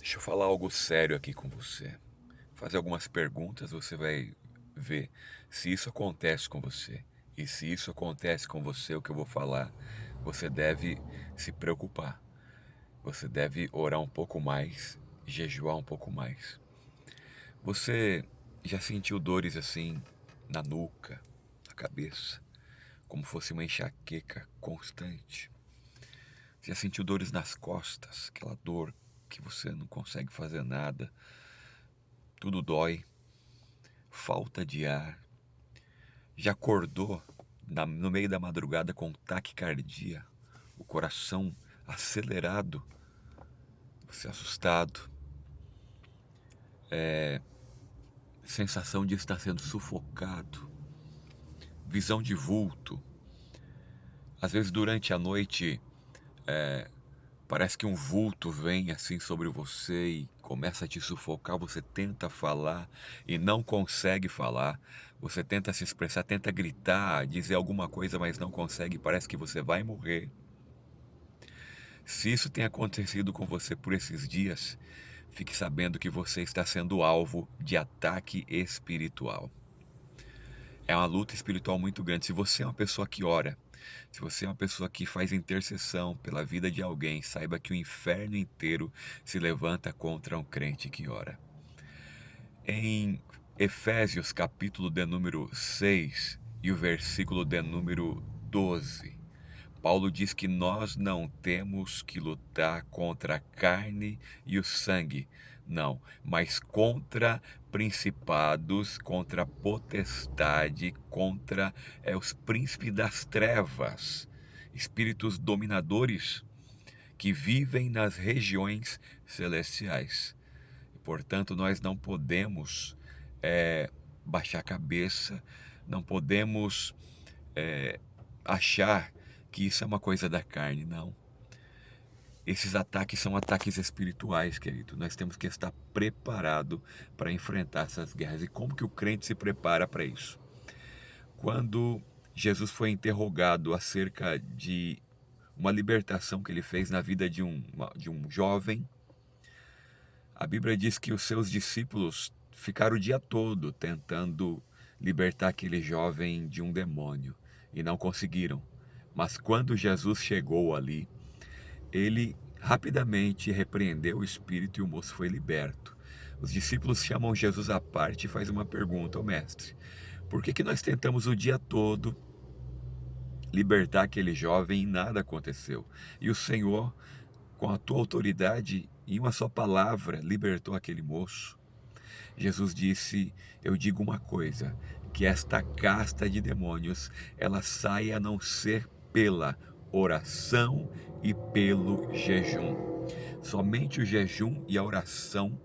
Deixa eu falar algo sério aqui com você. Fazer algumas perguntas, você vai ver se isso acontece com você. E se isso acontece com você, o que eu vou falar, você deve se preocupar. Você deve orar um pouco mais, jejuar um pouco mais. Você já sentiu dores assim na nuca, na cabeça, como fosse uma enxaqueca constante? Já sentiu dores nas costas, aquela dor que você não consegue fazer nada, tudo dói, falta de ar? Já acordou no meio da madrugada com taquicardia, o coração acelerado, você assustado, sensação de estar sendo sufocado, visão de vulto? Às vezes durante a noite parece que um vulto vem assim sobre você e começa a te sufocar. Você tenta falar e não consegue falar. Você tenta se expressar, tenta gritar, dizer alguma coisa, mas não consegue. Parece que você vai morrer. Se isso tem acontecido com você por esses dias, fique sabendo que você está sendo alvo de ataque espiritual. É uma luta espiritual muito grande. Se você é uma pessoa que ora, se você é uma pessoa que faz intercessão pela vida de alguém, saiba que o inferno inteiro se levanta contra um crente que ora. Em Efésios, capítulo de número 6 e o versículo de número 12, Paulo diz que nós não temos que lutar contra a carne e o sangue, não, mas contra principados, contra a potestade, contra os príncipes das trevas, espíritos dominadores que vivem nas regiões celestiais. E, portanto, nós não podemos baixar a cabeça, não podemos achar que isso é uma coisa da carne, não. Esses ataques são ataques espirituais, querido. Nós temos que estar preparado para enfrentar essas guerras. E como que o crente se prepara para isso? Quando Jesus foi interrogado acerca de uma libertação que ele fez na vida de um jovem, a Bíblia diz que os seus discípulos ficaram o dia todo tentando libertar aquele jovem de um demônio e não conseguiram. Mas quando Jesus chegou ali, ele rapidamente repreendeu o espírito e o moço foi liberto. Os discípulos chamam Jesus à parte e faz uma pergunta: "Ô mestre, por que nós tentamos o dia todo libertar aquele jovem e nada aconteceu? E o Senhor, com a tua autoridade e uma só palavra, libertou aquele moço?" Jesus disse: "Eu digo uma coisa, que esta casta de demônios, ela sai a não ser pela oração e pelo jejum. Somente o jejum e a oração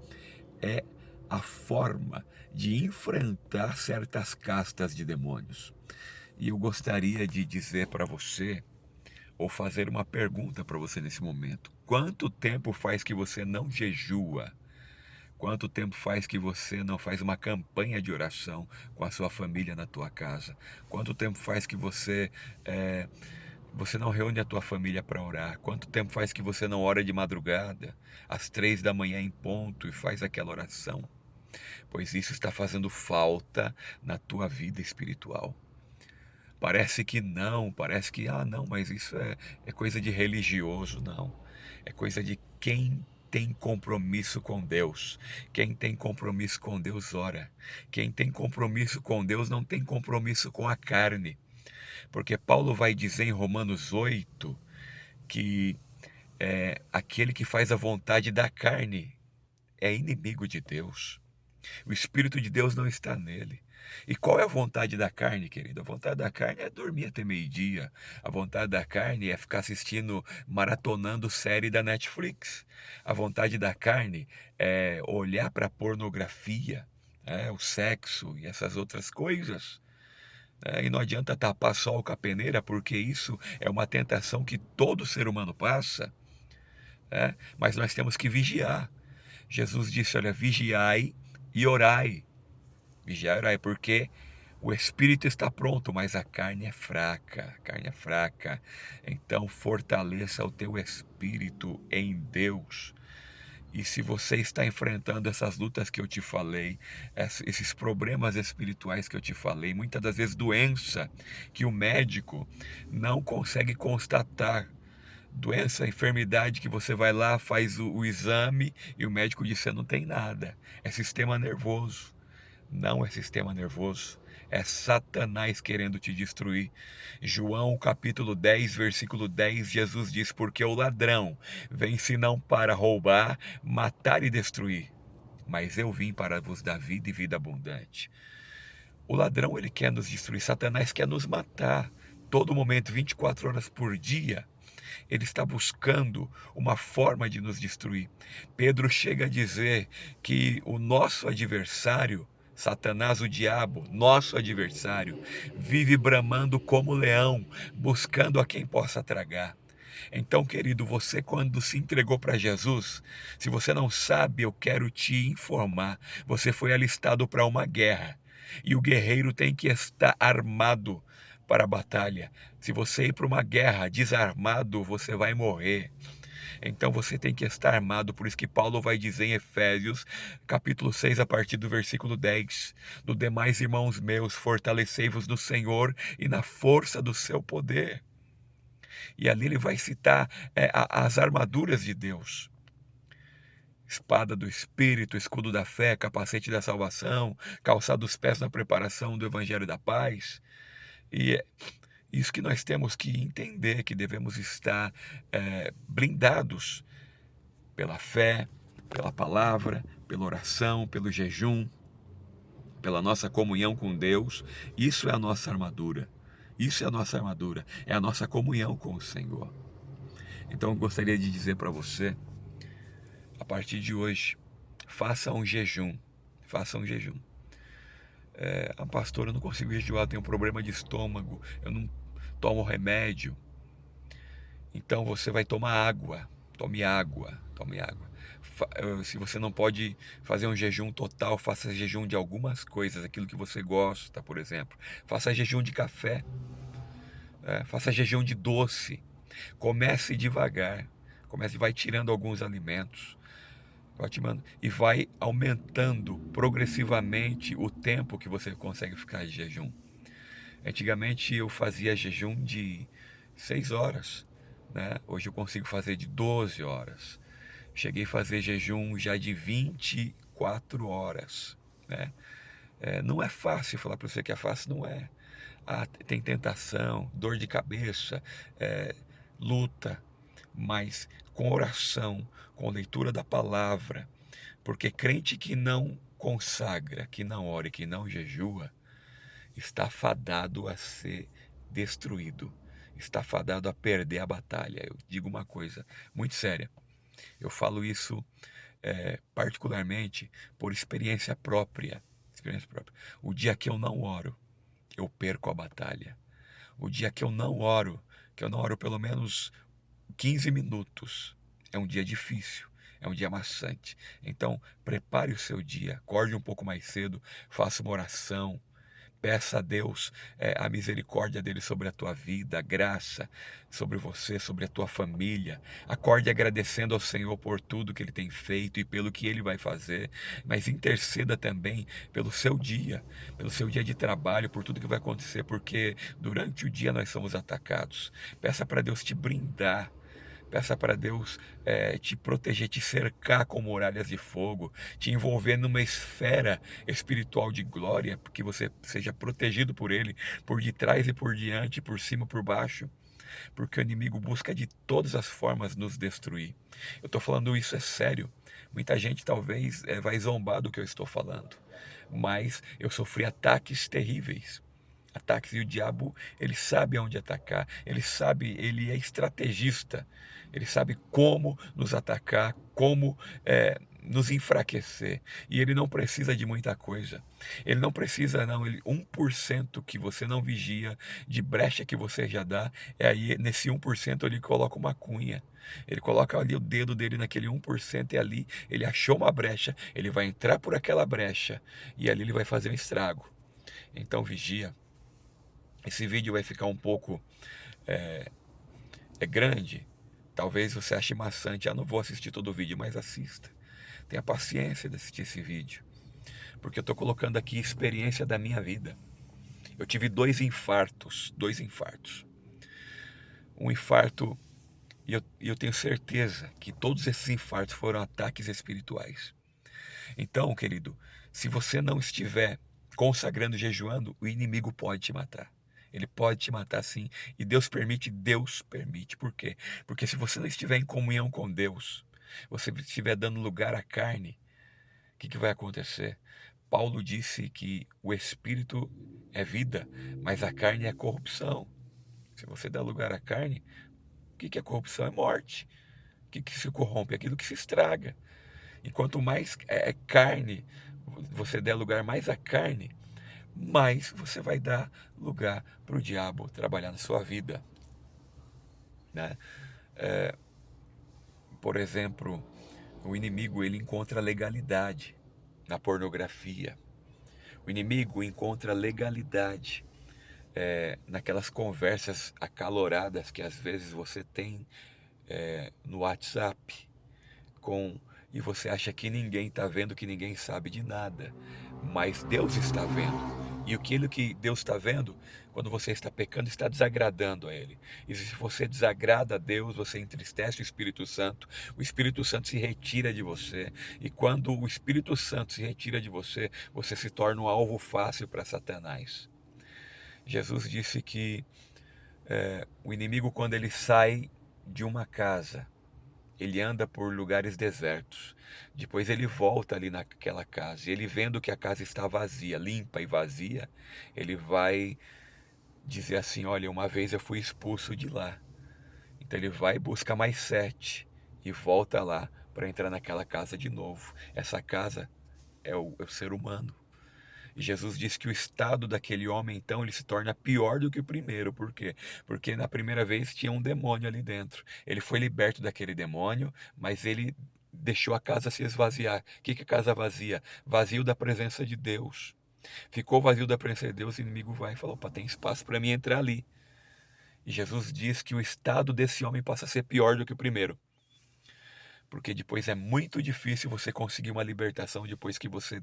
é a forma de enfrentar certas castas de demônios." E eu gostaria de dizer para você, ou fazer uma pergunta para você nesse momento: quanto tempo faz que você não jejua? Quanto tempo faz que você não faz uma campanha de oração com a sua família na tua casa? Quanto tempo faz que você não reúne a tua família para orar? Quanto tempo faz que você não ora de madrugada, às 3 da manhã em ponto, e faz aquela oração? Pois isso está fazendo falta na tua vida espiritual. Parece que não, parece que, não, mas isso é coisa de religioso. Não, é coisa de quem tem compromisso com Deus. Quem tem compromisso com Deus ora. Quem tem compromisso com Deus não tem compromisso com a carne. Porque Paulo vai dizer em Romanos 8 que aquele que faz a vontade da carne é inimigo de Deus. O Espírito de Deus não está nele. E qual é a vontade da carne, querido? A vontade da carne é dormir até meio-dia. A vontade da carne é ficar assistindo, maratonando série da Netflix. A vontade da carne é olhar para a pornografia, o sexo e essas outras coisas. E não adianta tapar sol com a peneira, porque isso é uma tentação que todo ser humano passa. Mas nós temos que vigiar. Jesus disse: olha, vigiai e orai. Vigiai e orai, porque o espírito está pronto, mas a carne é fraca. A carne é fraca. Então fortaleça o teu espírito em Deus. E se você está enfrentando essas lutas que eu te falei, esses problemas espirituais que eu te falei, muitas das vezes doença que o médico não consegue constatar, doença, enfermidade que você vai lá, faz o exame e o médico diz que você não tem nada, é sistema nervoso. Não é sistema nervoso, é Satanás querendo te destruir. João capítulo 10, versículo 10, Jesus diz: porque o ladrão vem senão para roubar, matar e destruir, mas eu vim para vos dar vida e vida abundante. O ladrão, ele quer nos destruir, Satanás quer nos matar. Todo momento, 24 horas por dia, ele está buscando uma forma de nos destruir. Pedro chega a dizer que o nosso adversário, Satanás, o diabo, nosso adversário, vive bramando como leão, buscando a quem possa tragar. Então, querido, você quando se entregou para Jesus, se você não sabe, eu quero te informar, você foi alistado para uma guerra. E o guerreiro tem que estar armado para a batalha. Se você ir para uma guerra desarmado, você vai morrer. Então você tem que estar armado, por isso que Paulo vai dizer em Efésios, capítulo 6, a partir do versículo 10, do demais, irmãos meus, fortalecei-vos no Senhor e na força do seu poder. E ali ele vai citar as armaduras de Deus. Espada do Espírito, escudo da fé, capacete da salvação, calçado dos pés na preparação do Evangelho da paz. E é isso que nós temos que entender, que devemos estar blindados pela fé, pela palavra, pela oração, pelo jejum, pela nossa comunhão com Deus. Isso é a nossa armadura. Isso é a nossa armadura, é a nossa comunhão com o Senhor. Então eu gostaria de dizer para você, a partir de hoje, faça um jejum. Faça um jejum. Pastor, eu não consigo jejuar, eu tenho um problema de estômago, eu não tomo remédio. Então você vai tomar água. Tome água, tome água. Se você não pode fazer um jejum total, faça jejum de algumas coisas, aquilo que você gosta, por exemplo. Faça jejum de café, faça jejum de doce. Comece devagar, vai tirando alguns alimentos, e vai aumentando progressivamente o tempo que você consegue ficar de jejum. Antigamente eu fazia jejum de 6 horas, né? Hoje eu consigo fazer de 12 horas. Cheguei a fazer jejum já de 24 horas, né? Não é fácil, falar para você que é fácil, não é. Tem tentação, dor de cabeça, luta, mas com oração, com leitura da palavra, porque crente que não consagra, que não ora e que não jejua, está fadado a ser destruído, está fadado a perder a batalha. Eu digo uma coisa muito séria, eu falo isso particularmente por experiência própria. O dia que eu não oro, eu perco a batalha. O dia que eu não oro, pelo menos 15 minutos, é um dia difícil, é um dia maçante. Então, prepare o seu dia, acorde um pouco mais cedo, faça uma oração, peça a Deus a misericórdia dele sobre a tua vida, a graça sobre você, sobre a tua família. Acorde agradecendo ao Senhor por tudo que ele tem feito e pelo que ele vai fazer, mas interceda também pelo seu dia de trabalho, por tudo que vai acontecer, porque durante o dia nós somos atacados. Peça para Deus te brindar. Peça para Deus te proteger, te cercar com muralhas de fogo, te envolver numa esfera espiritual de glória, porque você seja protegido por Ele, por detrás e por diante, por cima e por baixo, porque o inimigo busca de todas as formas nos destruir. Eu estou falando isso, é sério. Muita gente talvez vai zombar do que eu estou falando, mas eu sofri ataques terríveis. Ataques, e o diabo, ele sabe aonde atacar, ele é estrategista, ele sabe como nos atacar, como nos enfraquecer, e ele não precisa de muita coisa, ele não precisa não, 1% que você não vigia, de brecha que você já dá, aí nesse 1% ele coloca uma cunha, ele coloca ali o dedo dele naquele 1% e ali ele achou uma brecha, ele vai entrar por aquela brecha, e ali ele vai fazer um estrago. Então vigia. Esse vídeo vai ficar um pouco grande. Talvez você ache maçante. Não vou assistir todo o vídeo, mas assista. Tenha paciência de assistir esse vídeo, porque eu estou colocando aqui experiência da minha vida. Eu tive dois infartos. Um infarto, e eu tenho certeza que todos esses infartos foram ataques espirituais. Então, querido, se você não estiver consagrando, jejuando, o inimigo pode te matar. Ele pode te matar sim. E Deus permite. Por quê? Porque se você não estiver em comunhão com Deus, você estiver dando lugar à carne, o que vai acontecer? Paulo disse que o espírito é vida, mas a carne é corrupção. Se você dá lugar à carne, o que é corrupção? É morte. O que se corrompe? Aquilo que se estraga. E quanto mais carne você der lugar mais à carne, mais você vai dar lugar para o diabo trabalhar na sua vida, né? Por exemplo, o inimigo ele encontra legalidade na pornografia. O inimigo encontra legalidade naquelas conversas acaloradas que às vezes você tem no WhatsApp e você acha que ninguém está vendo, que ninguém sabe de nada, mas Deus está vendo. E aquilo que Deus está vendo, quando você está pecando, está desagradando a Ele. E se você desagrada a Deus, você entristece o Espírito Santo se retira de você. E quando o Espírito Santo se retira de você, você se torna um alvo fácil para Satanás. Jesus disse que o inimigo, quando ele sai de uma casa, ele anda por lugares desertos. Depois ele volta ali naquela casa. E ele vendo que a casa está vazia, limpa e vazia, ele vai dizer assim: olha, uma vez eu fui expulso de lá. Então ele vai e busca mais 7 e volta lá para entrar naquela casa de novo. Essa casa é o ser humano. E Jesus disse que o estado daquele homem, então, ele se torna pior do que o primeiro. Por quê? Porque na primeira vez tinha um demônio ali dentro. Ele foi liberto daquele demônio, mas ele deixou a casa se esvaziar. O que é casa vazia? Vazio da presença de Deus. Ficou vazio da presença de Deus, o inimigo vai e falou: opa, tem espaço para mim entrar ali. E Jesus diz que o estado desse homem passa a ser pior do que o primeiro. Porque depois é muito difícil você conseguir uma libertação depois que você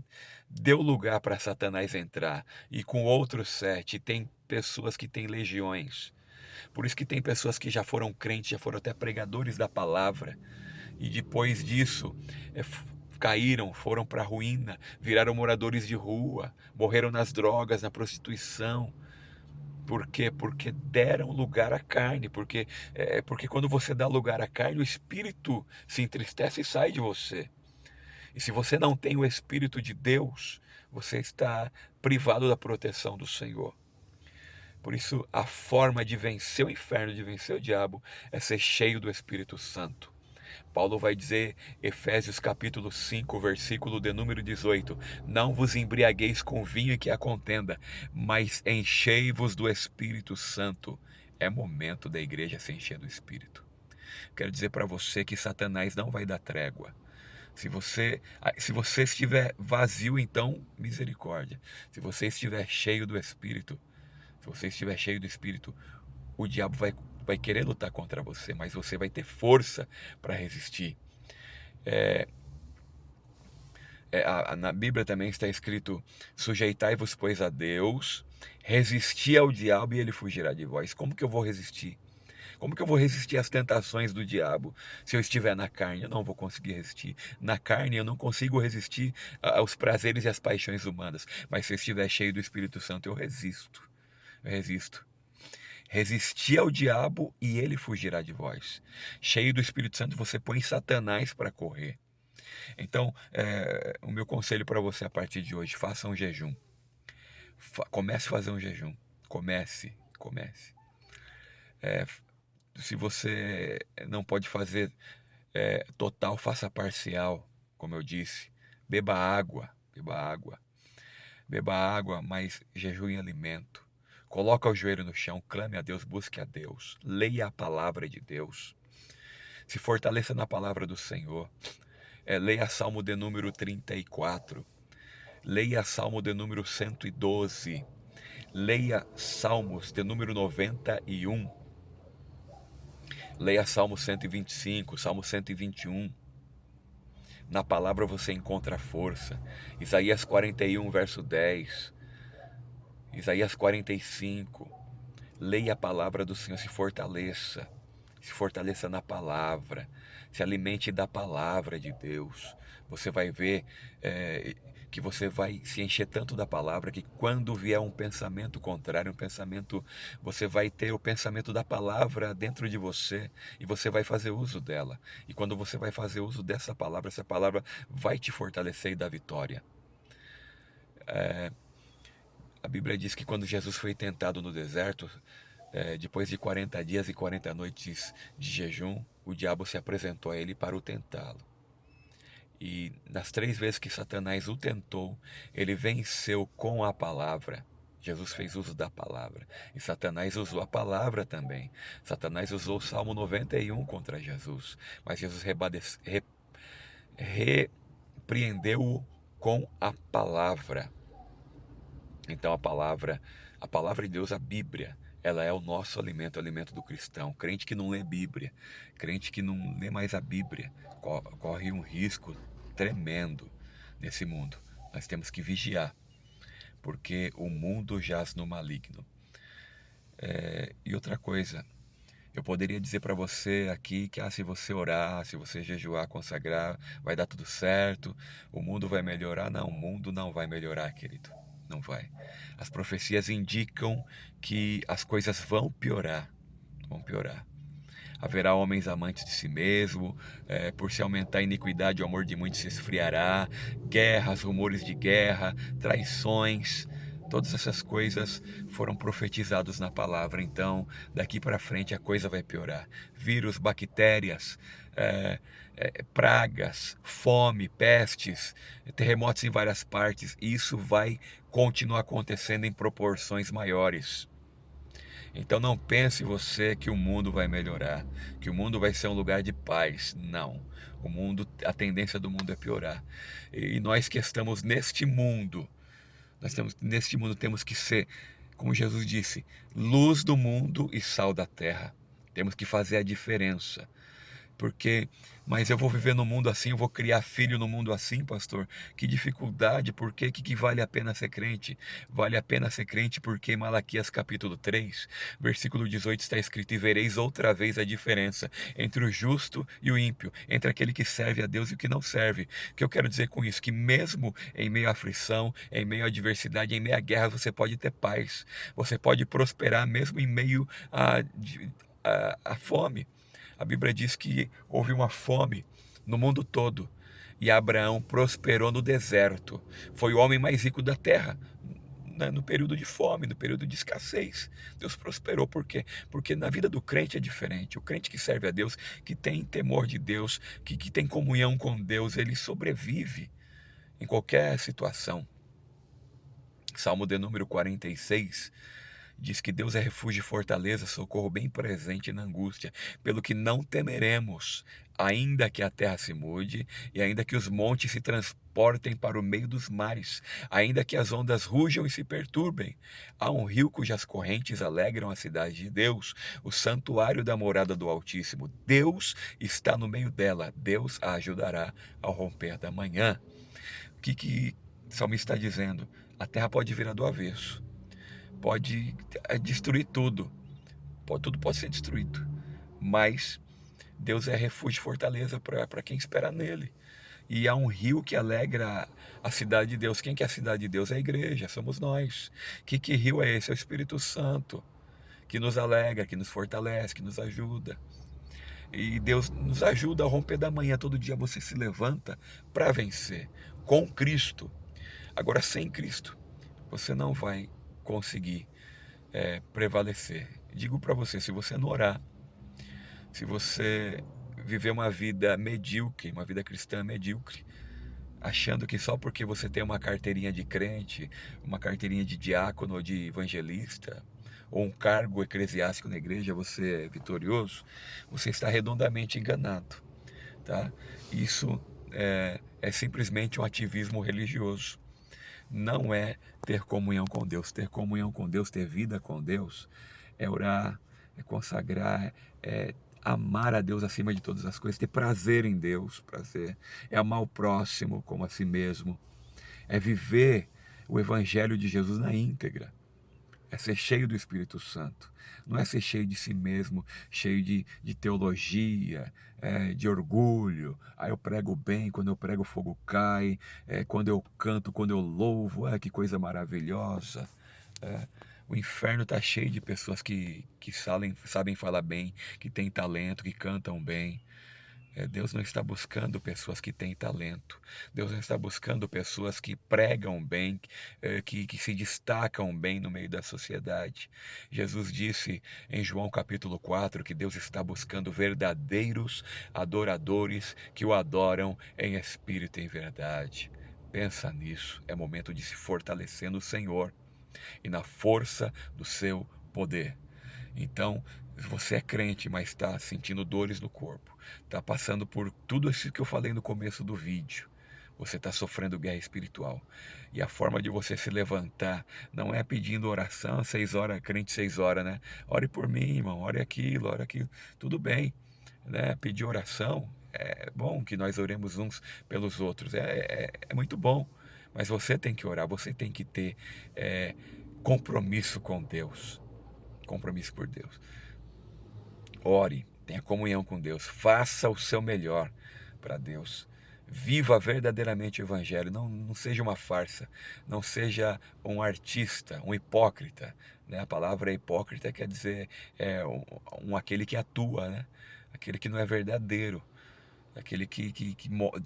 deu lugar para Satanás entrar. E com outros 7, tem pessoas que têm legiões. Por isso que tem pessoas que já foram crentes, já foram até pregadores da palavra. E depois disso, caíram, foram para a ruína, viraram moradores de rua, morreram nas drogas, na prostituição. Por quê? Porque deram lugar à carne, porque quando você dá lugar à carne, o espírito se entristece e sai de você. E se você não tem o Espírito de Deus, você está privado da proteção do Senhor. Por isso, a forma de vencer o inferno, de vencer o diabo, é ser cheio do Espírito Santo. Paulo vai dizer, Efésios capítulo 5, versículo de número 18: não vos embriagueis com vinho que a contenda, mas enchei-vos do Espírito Santo. É momento da igreja se encher do Espírito. Quero dizer para você que Satanás não vai dar trégua. Se você estiver vazio, então misericórdia. Se você estiver cheio do Espírito, o diabo vai querer lutar contra você, mas você vai ter força para resistir. Na Bíblia também está escrito: sujeitai-vos, pois, a Deus, resisti ao diabo e ele fugirá de vós. Como que eu vou resistir? Como que eu vou resistir às tentações do diabo? Se eu estiver na carne, eu não vou conseguir resistir. Na carne, eu não consigo resistir aos prazeres e às paixões humanas. Mas se eu estiver cheio do Espírito Santo, eu resisto. Eu resisto. Resistir ao diabo e ele fugirá de vós. Cheio do Espírito Santo, você põe Satanás para correr. Então, o meu conselho para você a partir de hoje: faça um jejum. Comece a fazer um jejum. Comece. Se você não pode fazer total, faça parcial, como eu disse. Beba água, mas jejum em alimento. Coloca o joelho no chão, clame a Deus, busque a Deus, leia a palavra de Deus, se fortaleça na palavra do Senhor. Leia Salmo de número 34, leia Salmo de número 112, leia Salmos de número 91, leia Salmo 125, Salmo 121. Na palavra você encontra força. Isaías 41, verso 10. Isaías 45. Leia a palavra do Senhor, se fortaleça. Se fortaleça na palavra. Se alimente da palavra de Deus. Você vai ver que você vai se encher tanto da palavra que quando vier um pensamento contrário, você vai ter o pensamento da palavra dentro de você e você vai fazer uso dela. E quando você vai fazer uso dessa palavra, essa palavra vai te fortalecer e dar vitória. A Bíblia diz que quando Jesus foi tentado no deserto, depois de 40 dias e 40 noites de jejum, o diabo se apresentou a ele para o tentá-lo. E nas 3 vezes que Satanás o tentou, ele venceu com a palavra. Jesus fez uso da palavra. E Satanás usou a palavra também. Satanás usou o Salmo 91 contra Jesus. Mas Jesus repreendeu-o com a palavra. Então a palavra de Deus, a Bíblia, ela é o nosso alimento, o alimento do cristão. Crente que não lê Bíblia, crente que não lê mais a Bíblia, corre um risco tremendo nesse mundo. Nós temos que vigiar, porque o mundo jaz no maligno. E outra coisa, eu poderia dizer para você aqui que se você orar, se você jejuar, consagrar, vai dar tudo certo, o mundo vai melhorar. Não, o mundo não vai melhorar, querido. Não vai. As profecias indicam que as coisas vão piorar. Vão piorar. Haverá homens amantes de si mesmo, por se aumentar a iniquidade, o amor de muitos se esfriará, guerras, rumores de guerra, traições, todas essas coisas foram profetizadas na palavra. Então, daqui para frente a coisa vai piorar. Vírus, bactérias, pragas, fome, pestes, terremotos em várias partes, isso vai continuar acontecendo em proporções maiores. Então não pense você que o mundo vai melhorar, que o mundo vai ser um lugar de paz. Não. A tendência do mundo é piorar. E nós que estamos neste mundo, temos que ser, como Jesus disse, luz do mundo e sal da terra. Temos que fazer a diferença. Mas eu vou viver no mundo assim, eu vou criar filho no mundo assim, pastor? Que dificuldade, por quê? Que vale a pena ser crente? Vale a pena ser crente porque em Malaquias capítulo 3, versículo 18 está escrito: e vereis outra vez a diferença entre o justo e o ímpio, entre aquele que serve a Deus e o que não serve. O que eu quero dizer com isso? Que mesmo em meio à aflição, em meio à adversidade, em meio à guerra, você pode ter paz, você pode prosperar mesmo em meio à fome. A Bíblia diz que houve uma fome no mundo todo e Abraão prosperou no deserto. Foi o homem mais rico da terra, né, no período de fome, no período de escassez. Deus prosperou. Por quê? Porque na vida do crente é diferente. O crente que serve a Deus, que tem temor de Deus, que tem comunhão com Deus, ele sobrevive em qualquer situação. Salmo de número 46 diz que Deus é refúgio e fortaleza, socorro bem presente na angústia, pelo que não temeremos, ainda que a terra se mude, e ainda que os montes se transportem para o meio dos mares, ainda que as ondas rujam e se perturbem. Há um rio cujas correntes alegram a cidade de Deus, o santuário da morada do Altíssimo. Deus está no meio dela, Deus a ajudará ao romper da manhã. O que o salmista está dizendo? A terra pode virar do avesso, pode destruir tudo, tudo pode ser destruído, mas Deus é refúgio e fortaleza para quem espera nele. E há um rio que alegra a cidade de Deus. Quem que é a cidade de Deus? É a igreja, somos nós. Que rio é esse? É o Espírito Santo, que nos alegra, que nos fortalece, que nos ajuda. E Deus nos ajuda a romper da manhã. Todo dia você se levanta para vencer com Cristo. Agora, sem Cristo, você não vai conseguir prevalecer. Digo para você, se você não orar, se você viver uma vida medíocre, uma vida cristã medíocre, achando que só porque você tem uma carteirinha de crente, uma carteirinha de diácono ou de evangelista, ou um cargo eclesiástico na igreja, você é vitorioso, você está redondamente enganado, tá? Isso é simplesmente um ativismo religioso. Não é ter comunhão com Deus. Ter comunhão com Deus, ter vida com Deus, é orar, é consagrar, é amar a Deus acima de todas as coisas, ter prazer em Deus, prazer, é amar o próximo como a si mesmo, é viver o Evangelho de Jesus na íntegra, é ser cheio do Espírito Santo, não é ser cheio de si mesmo, cheio de teologia, de orgulho. Aí eu prego bem, quando eu prego o fogo cai, quando eu canto, quando eu louvo, que coisa maravilhosa. É, o inferno está cheio de pessoas que sabem falar bem, que têm talento, que cantam bem. Deus não está buscando pessoas que têm talento. Deus não está buscando pessoas que pregam bem, que se destacam bem no meio da sociedade. Jesus disse em João capítulo 4 que Deus está buscando verdadeiros adoradores que o adoram em espírito e em verdade. Pensa nisso. É momento de se fortalecer no Senhor e na força do seu poder. Então, você é crente, mas está sentindo dores no corpo, está passando por tudo isso que eu falei no começo do vídeo. Você está sofrendo guerra espiritual. E a forma de você se levantar não é pedindo oração, 6 horas, crente 6 horas, né? Ore por mim, irmão, ore aquilo, ore aquilo. Tudo bem, né? Pedir oração é bom que nós oremos uns pelos outros, é muito bom. Mas você tem que orar, você tem que ter é, compromisso com Deus, compromisso por Deus. Ore, tenha comunhão com Deus, faça o seu melhor para Deus. Viva verdadeiramente o Evangelho, não seja uma farsa, não seja um artista, um hipócrita. Né? A palavra hipócrita quer dizer aquele que atua, né? Aquele que não é verdadeiro, aquele que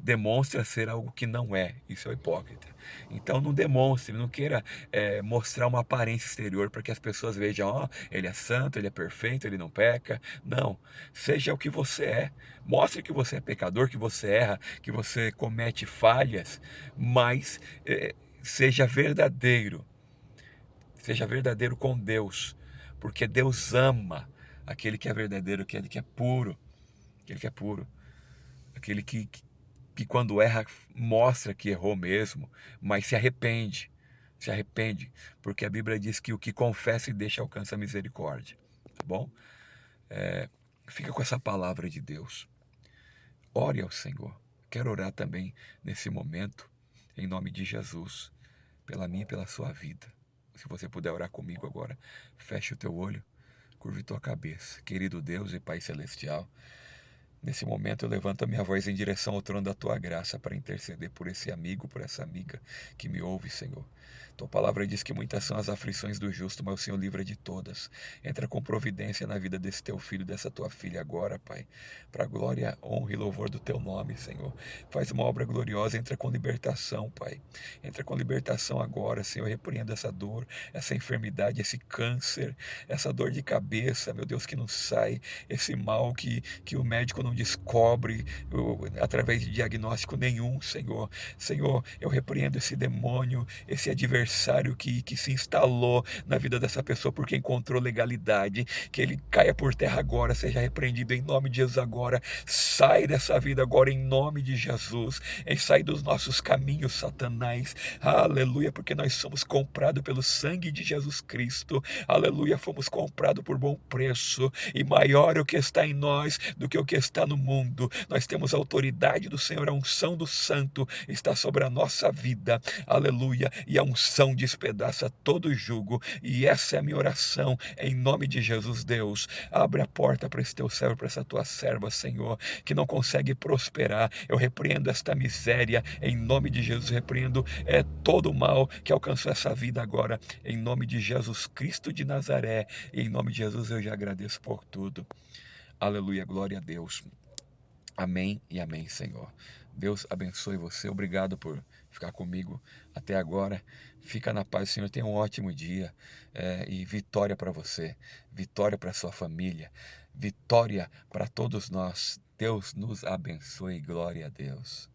demonstra ser algo que não é. Isso é o hipócrita. Então não demonstre, não queira mostrar uma aparência exterior para que as pessoas vejam, ele é santo, ele é perfeito, ele não peca. Não, seja o que você é. Mostre que você é pecador, que você erra, que você comete falhas, mas seja verdadeiro. Seja verdadeiro com Deus, porque Deus ama aquele que é verdadeiro, aquele que é puro, aquele que é puro. Aquele que quando erra mostra que errou mesmo, mas se arrepende, porque a Bíblia diz que o que confessa e deixa alcança a misericórdia, tá bom? Fica com essa palavra de Deus, ore ao Senhor. Quero orar também nesse momento, em nome de Jesus, pela minha e pela sua vida. Se você puder orar comigo agora, feche o teu olho, curve tua cabeça. Querido Deus e Pai Celestial, nesse momento eu levanto a minha voz em direção ao trono da Tua graça para interceder por esse amigo, por essa amiga que me ouve, Senhor. Tua palavra diz que muitas são as aflições do justo, mas o Senhor livra de todas. Entra com providência na vida desse Teu filho, dessa Tua filha agora, Pai. Para a glória, honra e louvor do Teu nome, Senhor. Faz uma obra gloriosa, entra com libertação, Pai. Entra com libertação agora, Senhor. Repreenda essa dor, essa enfermidade, esse câncer, essa dor de cabeça, meu Deus, que não sai, esse mal que o médico não descobre através de diagnóstico nenhum, Senhor. Senhor, eu repreendo esse demônio, esse adversário que se instalou na vida dessa pessoa porque encontrou legalidade, que ele caia por terra agora, seja repreendido em nome de Jesus agora. Sai dessa vida agora em nome de Jesus, e sai dos nossos caminhos, Satanás. Aleluia, porque nós somos comprados pelo sangue de Jesus Cristo. Aleluia, fomos comprados por bom preço, e maior é o que está em nós do que o que está no mundo. Nós temos a autoridade do Senhor, a unção do Santo está sobre a nossa vida. Aleluia, e a unção despedaça todo jugo, e essa é a minha oração em nome de Jesus. Deus, abre a porta para esse teu servo, para essa tua serva, Senhor, que não consegue prosperar. Eu repreendo esta miséria em nome de Jesus, repreendo todo o mal que alcançou essa vida agora, em nome de Jesus Cristo de Nazaré, e em nome de Jesus eu já agradeço por tudo. Aleluia, glória a Deus. Amém e amém, Senhor. Deus abençoe você. Obrigado por ficar comigo até agora. Fica na paz, Senhor. Tenha um ótimo dia e vitória para você, vitória para sua família, vitória para todos nós. Deus nos abençoe. Glória a Deus.